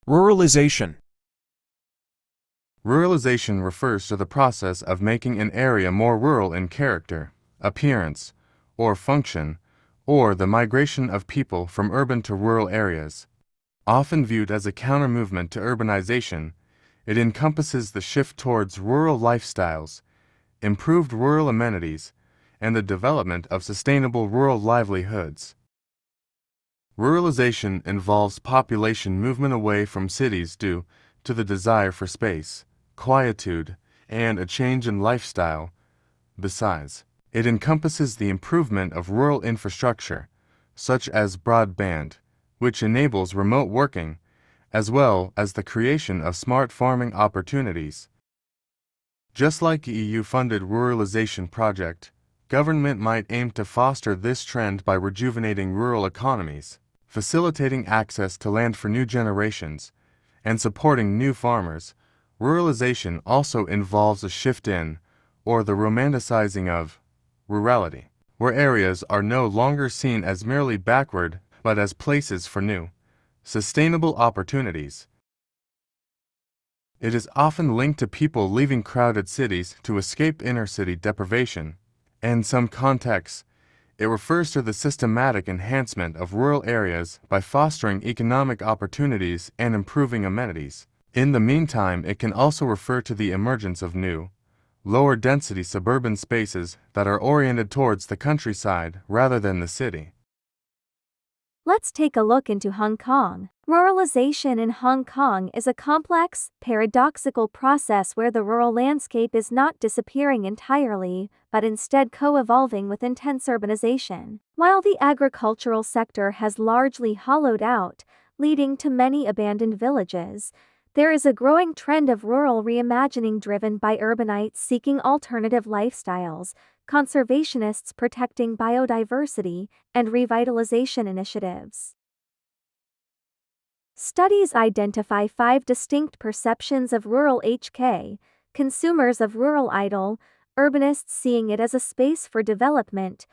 Ruralisation. Ruralization refers to the process of making an area more rural in character, appearance, or function, or the migration of people from urban to rural areas. Often viewed as a counter-movement to urbanization, it encompasses the shift towards rural lifestyles, improved rural amenities, and the development of sustainable rural livelihoods. Ruralization involves population movement away from cities due to the desire for space, quietude, and a change in lifestyle. Besides, it encompasses the improvement of rural infrastructure, such as broadband, which enables remote working, as well as the creation of smart farming opportunities. Just like the EU-funded ruralization project, government might aim to foster this trend by rejuvenating rural economies, facilitating access to land for new generations, and supporting new farmers. Ruralization also involves a shift in, or the romanticizing of, rurality, where areas are no longer seen as merely backward but as places for new, sustainable opportunities. It is often linked to people leaving crowded cities to escape inner-city deprivation. In some contexts, it refers to the systematic enhancement of rural areas by fostering economic opportunities and improving amenities. In the meantime, it can also refer to the emergence of new, lower-density suburban spaces that are oriented towards the countryside rather than the city. Let's take a look into Hong Kong. Ruralization in Hong Kong is a complex, paradoxical process where the rural landscape is not disappearing entirely, but instead co-evolving with intense urbanization. While the agricultural sector has largely hollowed out, leading to many abandoned villages, there is a growing trend of rural reimagining driven by urbanites seeking alternative lifestyles, conservationists protecting biodiversity, and revitalization initiatives. Studies identify 5 distinct perceptions of rural HK: consumers of rural idle, urbanists seeing it as a space for development,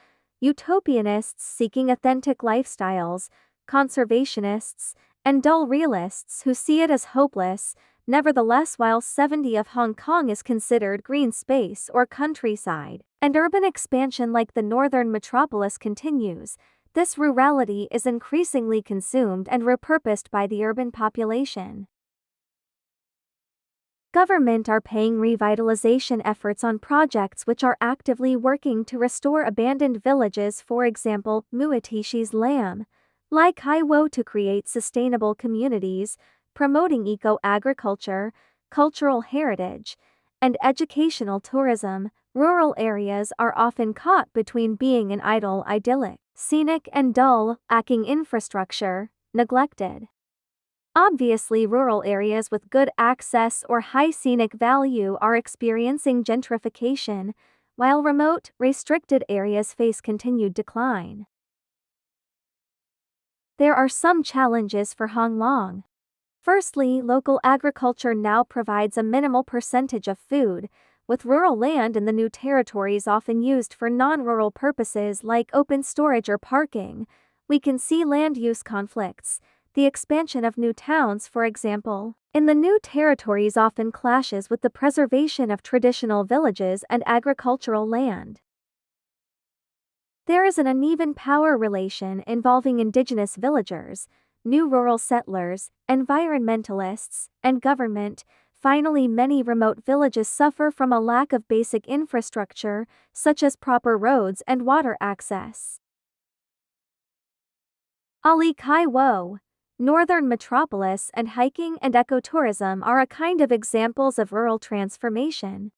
utopianists seeking authentic lifestyles, conservationists, and dull realists who see it as hopeless. Nevertheless, while 70% of Hong Kong is considered green space or countryside, and urban expansion like the northern metropolis continues, this rurality is increasingly consumed and repurposed by the urban population. Government are paying revitalization efforts on projects which are actively working to restore abandoned villages, for example, Muatishi's Lam, Lai Kai Wo, to create sustainable communities, promoting eco-agriculture, cultural heritage, and educational tourism. Rural areas are often caught between being an idle, idyllic, scenic, and dull, lacking infrastructure, neglected. Obviously, rural areas with good access or high scenic value are experiencing gentrification, while remote, restricted areas face continued decline. There are some challenges for Hong Kong. Firstly, local agriculture now provides a minimal percentage of food, with rural land in the new territories often used for non-rural purposes like open storage or parking. We can see land use conflicts. The expansion of new towns, for example, in the new territories often clashes with the preservation of traditional villages and agricultural land. There is an uneven power relation involving indigenous villagers, new rural settlers, environmentalists, and government. Finally, many remote villages suffer from a lack of basic infrastructure, such as proper roads and water access. Ali Kai Wo, northern metropolis, and hiking and ecotourism are a kind of examples of rural transformation.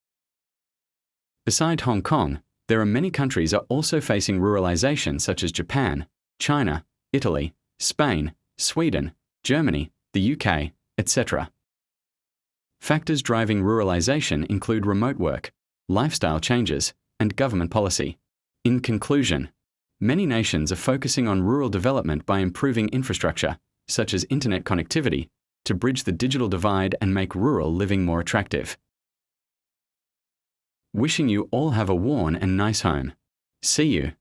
Beside Hong Kong, there are many countries are also facing ruralization, such as Japan, China, Italy, Spain, Sweden, Germany, the UK, etc. Factors driving ruralization include remote work, lifestyle changes, and government policy. In conclusion, many nations are focusing on rural development by improving infrastructure, such as internet connectivity, to bridge the digital divide and make rural living more attractive. Wishing you all have a warm and nice home. See you.